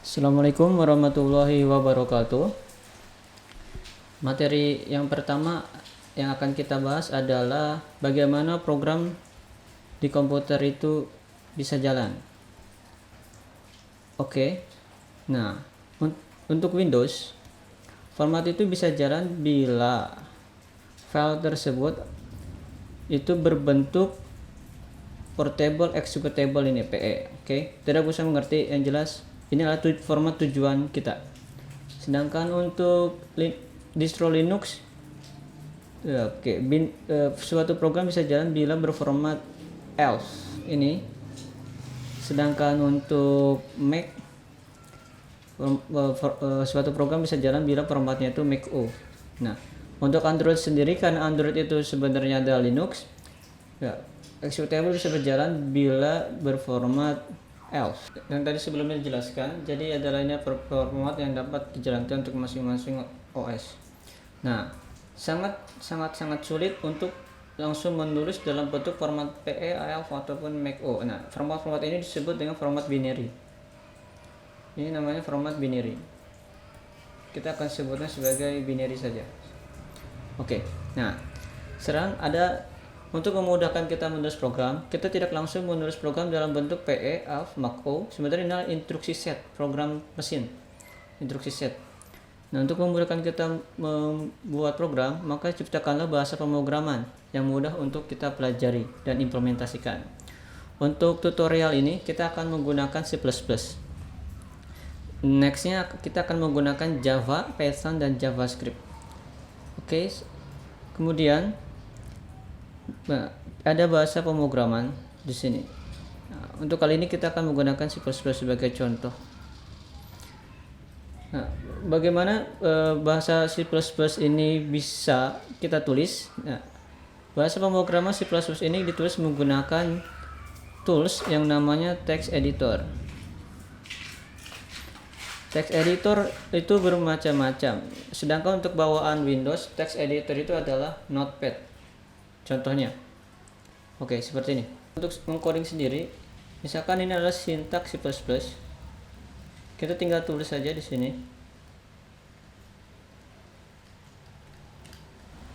Assalamualaikum warahmatullahi wabarakatuh. Materi yang pertama yang akan kita bahas adalah bagaimana program di komputer itu bisa jalan. Oke. Nah, untuk Windows, format itu bisa jalan bila file tersebut itu berbentuk portable executable ini PE. Oke. Tidak usah mengerti, yang jelas ini adalah format tujuan kita. Sedangkan untuk distro Linux, suatu program bisa jalan bila berformat ELF ini. Sedangkan untuk Mac, suatu program bisa jalan bila formatnya itu Mac O. Nah, untuk Android sendiri, karena Android itu sebenarnya adalah Linux, executable bisa berjalan bila berformat ELF. Yang tadi sebelumnya dijelaskan, jadi adalah ini format yang dapat dijalankan untuk masing-masing OS. Nah, sangat sulit untuk langsung menulis dalam bentuk format PE, ELF ataupun Mac O. Nah, format ini disebut dengan format binary. Ini namanya format binary. Kita akan sebutnya sebagai binary saja. Oke. Nah, sekarang ada untuk memudahkan kita menulis program, kita tidak langsung menulis program dalam bentuk PE, ELF, Mac O. Sebenarnya ini adalah instruksi set, program mesin, instruksi set. Nah, untuk memudahkan kita membuat program, maka ciptakanlah bahasa pemrograman yang mudah untuk kita pelajari dan implementasikan. Untuk tutorial ini, kita akan menggunakan C++. Nextnya kita akan menggunakan Java, Python, dan JavaScript. Oke. Kemudian ada bahasa pemrograman di sini. Nah, untuk kali ini kita akan menggunakan C++ sebagai contoh. Nah, bagaimana bahasa C++ ini bisa kita tulis? Nah, bahasa pemrograman C++ ini ditulis menggunakan tools yang namanya text editor. Text editor itu bermacam-macam. Sedangkan untuk bawaan Windows, text editor itu adalah Notepad. Contohnya. Oke, seperti ini. Untuk mengcoding sendiri, misalkan ini adalah sintaks C++. Kita tinggal tulis saja di sini.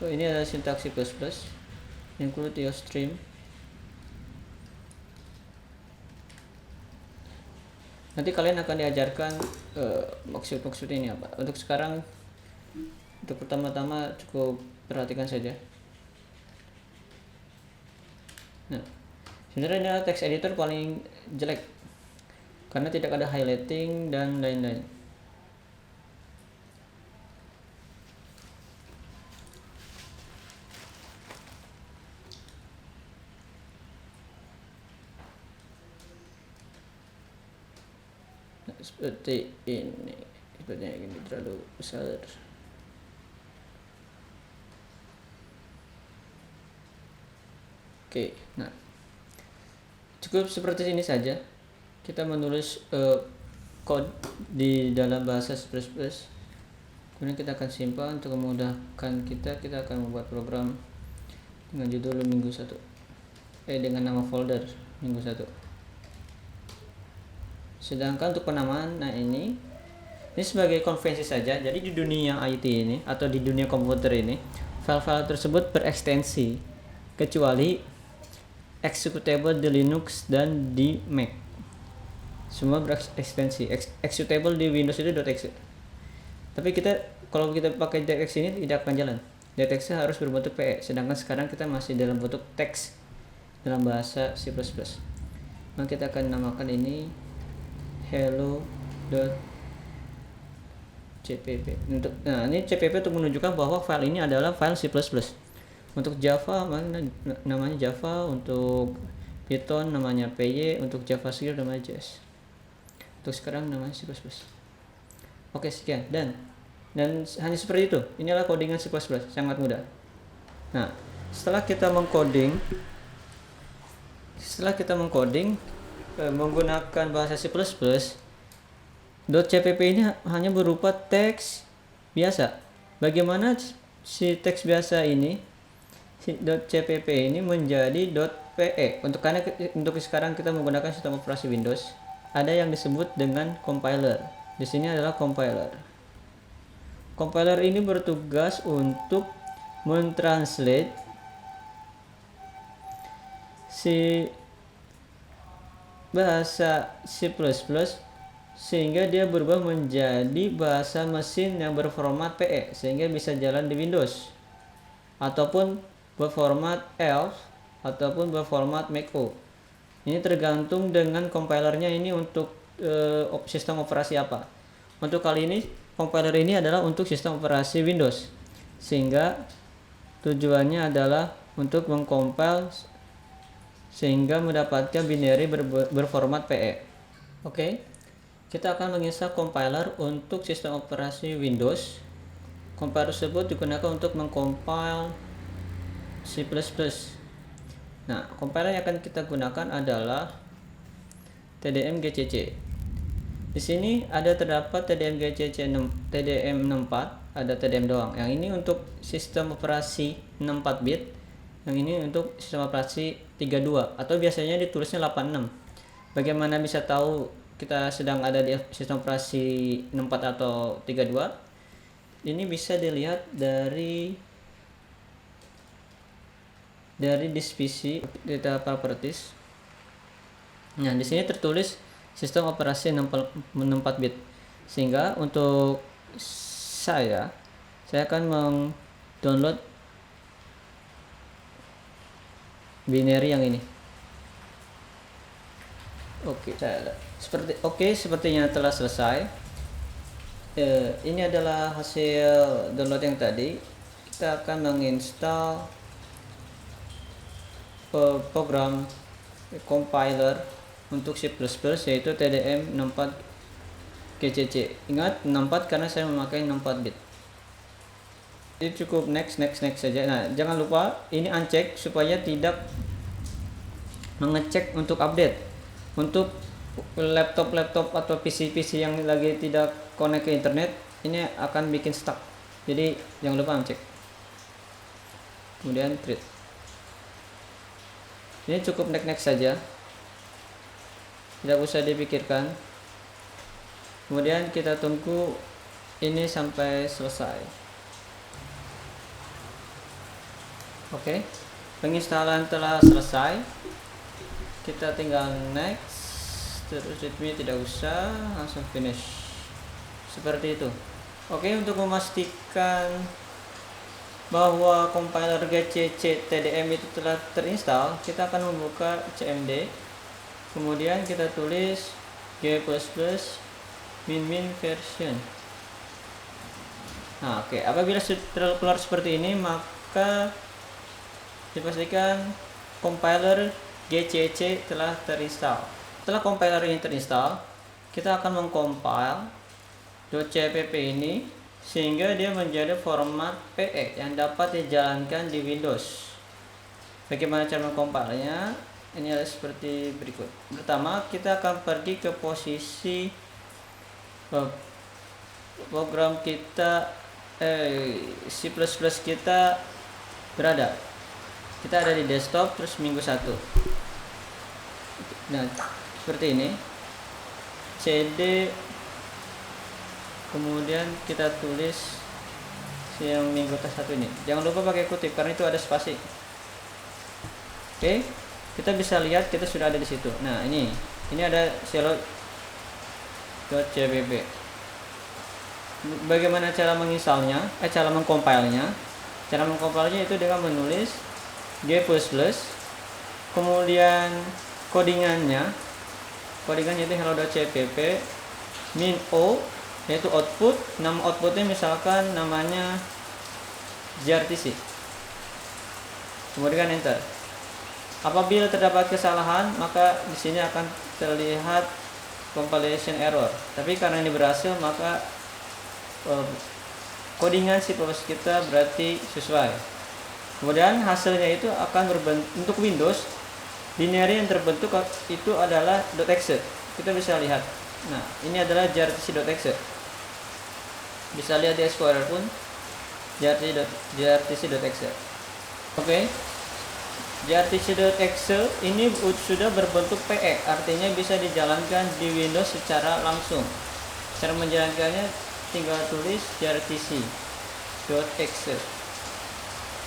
Ini adalah sintaks C++. Include your stream. Nanti kalian akan diajarkan maksud ini apa. Untuk sekarang, untuk pertama-tama cukup perhatikan saja. Nah, sebenarnya ini adalah text editor paling jelek karena tidak ada highlighting dan lain-lain. Nah, seperti ini. Sepertinya ini terlalu besar. Oke, nah cukup seperti ini saja. Kita menulis code di dalam bahasa C++. Kemudian kita akan simpan untuk memudahkan kita akan membuat program dengan judul minggu 1. Dengan nama folder minggu 1. Sedangkan untuk penamaan, nah ini sebagai konvensi saja. Jadi di dunia IT ini atau di dunia komputer ini, file-file tersebut berekstensi kecuali executable di Linux dan di Mac. Semua berekstensi. Executable di Windows itu .exe. Tapi kalau kita pakai .exe ini tidak akan jalan. .exe harus berbentuk PE. Sedangkan sekarang kita masih dalam bentuk teks dalam bahasa C++. Maka kita akan namakan ini hello.cpp. Nah, ini cpp untuk menunjukkan bahwa file ini adalah file C++. Untuk Java namanya Java, untuk Python namanya Py, untuk JavaScript namanya JS. Untuk sekarang namanya C++. Oke, sekian. Dan hanya seperti itu. Inilah codingan C++, sangat mudah. Nah, setelah kita mengcoding menggunakan bahasa C++, .cpp ini hanya berupa teks biasa. Bagaimana si teks biasa ini .cpp ini menjadi .pe. Untuk sekarang kita menggunakan sistem operasi Windows. ada yang disebut dengan compiler. Di sini adalah compiler. Compiler ini bertugas untuk mentranslate si bahasa C++ sehingga dia berubah menjadi bahasa mesin yang berformat PE sehingga bisa jalan di Windows, ataupun berformat ELF ataupun berformat MacO. Ini tergantung dengan compilernya ini untuk sistem operasi apa. Untuk kali ini compiler ini adalah untuk sistem operasi Windows, sehingga tujuannya adalah untuk mengcompile sehingga mendapatkan binary berformat PE. Oke, kita akan menginstal compiler untuk sistem operasi Windows. Compiler tersebut digunakan untuk mengcompile C++. Nah, compiler yang akan kita gunakan adalah TDM-GCC. Di sini terdapat TDM-GCC TDM64, ada TDM doang. Yang ini untuk sistem operasi 64 bit. Yang ini untuk sistem operasi 32 atau biasanya ditulisnya 86. Bagaimana bisa tahu kita sedang ada di sistem operasi 64 atau 32? Ini bisa dilihat dari disk PC, data properties. Nah, di sini tertulis sistem operasi 64 bit. Sehingga untuk saya akan mendownload binary yang ini. Sepertinya telah selesai. Ini adalah hasil download yang tadi. Kita akan menginstal program compiler untuk C++ yaitu TDM64 GCC. Ingat 64 karena saya memakai 64 bit. Ini cukup next saja. Nah, jangan lupa ini uncheck supaya tidak mengecek untuk update. Untuk laptop atau PC yang lagi tidak connect ke internet, ini akan bikin stuck. Jadi jangan lupa uncheck. Kemudian treat. Ini cukup next saja. Tidak usah dipikirkan. Kemudian kita tunggu ini sampai selesai. Oke, penginstalan telah selesai. Kita tinggal next, terus readme tidak usah, langsung finish. Seperti itu. Oke, untuk memastikan bahwa compiler GCC TDM itu telah terinstall, kita akan membuka cmd. Kemudian kita tulis g++ min version. Nah, oke, apabila sudah keluar seperti ini, maka dipastikan compiler GCC telah terinstall. Setelah compiler ini terinstall, kita akan mengcompile .cpp ini sehingga dia menjadi format PE yang dapat dijalankan di Windows. Bagaimana cara mengcompilenya? Ini adalah seperti berikut. Pertama, kita akan pergi ke posisi program kita C++ kita berada. Kita ada di desktop, terus minggu 1. Nah, seperti ini. CD, kemudian kita tulis yang minggu 1 ini. Jangan lupa pakai kutip karena itu ada spasi. Oke, kita bisa lihat kita sudah ada di situ. Nah, ini ada silo.cpp. Bagaimana cara menginstalnya? Cara mengcompilenya? Cara mengcompilenya itu dengan menulis G++, kemudian codingannya itu hello.cpp min o, yaitu output. Nama outputnya misalkan namanya grtc, kemudian enter. Apabila terdapat kesalahan, maka di sini akan terlihat compilation error. Tapi karena ini berhasil, maka codingan C++ kita berarti sesuai. Kemudian hasilnya itu akan berbentuk untuk Windows. Binary yang terbentuk itu adalah .exe. Kita bisa lihat. Nah, ini adalah grtc.exe. Bisa lihat di Explorer pun grtc.exe. Oke. gRTC.exe ini sudah berbentuk PE, artinya bisa dijalankan di Windows secara langsung. Cara menjalankannya tinggal tulis gRTC.exe.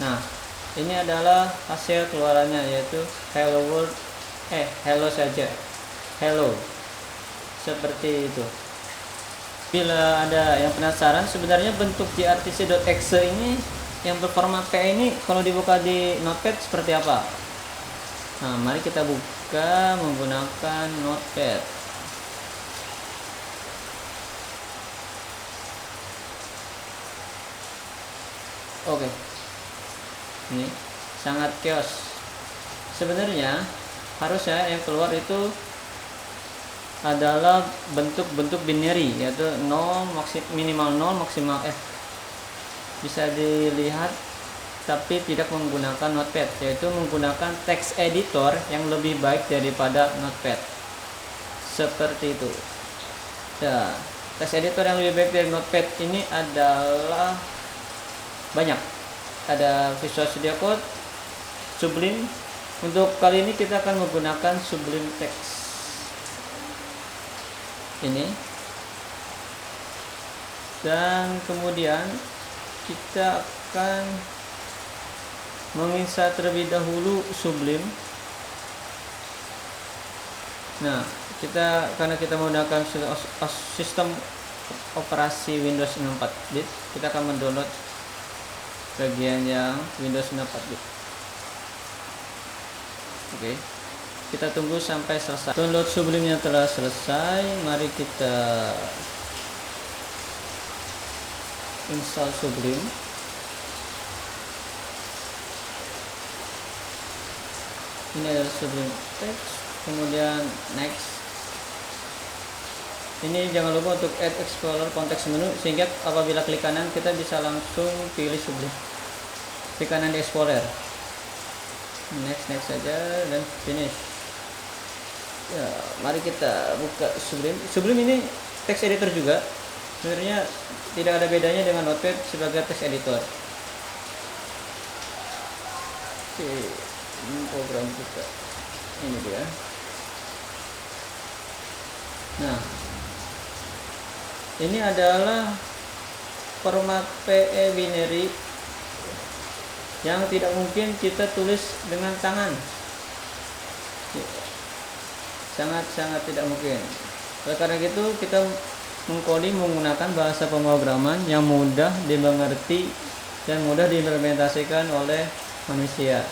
Nah, ini adalah hasil keluarannya, yaitu hello world, hello saja, hello, seperti itu. Bila ada yang penasaran, sebenarnya bentuk gRTC.exe ini yang berformat PE ini kalau dibuka di Notepad seperti apa? Nah, mari kita buka menggunakan Notepad. Oke. Ini sangat chaos. Sebenarnya harusnya yang keluar itu adalah bentuk-bentuk binary, yaitu 0 minimal 0 maksimal F. Bisa dilihat, tapi tidak menggunakan Notepad, yaitu menggunakan text editor yang lebih baik daripada Notepad, seperti itu. Ya, text editor yang lebih baik dari Notepad ini adalah banyak. Ada Visual Studio Code, Sublime. Untuk kali ini kita akan menggunakan Sublime Text ini, dan kemudian kita akan menginstal terlebih dahulu Sublime. Nah, karena kita menggunakan sistem operasi Windows 64-bit, kita akan mendownload bagian yang Windows 64-bit. Oke, kita tunggu sampai selesai. Download Sublime-nya telah selesai. Mari kita install Sublime. Ini adalah Sublime Text, kemudian next. Ini jangan lupa untuk add explorer konteks menu, sehingga apabila klik kanan kita bisa langsung pilih Sublime. Klik kanan di explorer, next saja, dan finish. Ya, mari kita buka Sublime. Sublime ini text editor juga. Sebenarnya tidak ada bedanya dengan Notepad sebagai text editor. Oke, ini program kita. Ini dia. Nah, ini adalah format PE binary yang tidak mungkin kita tulis dengan tangan. Sangat tidak mungkin. Oleh karena itu kita mengcoding menggunakan bahasa pemrograman yang mudah dimengerti dan mudah diimplementasikan oleh manusia.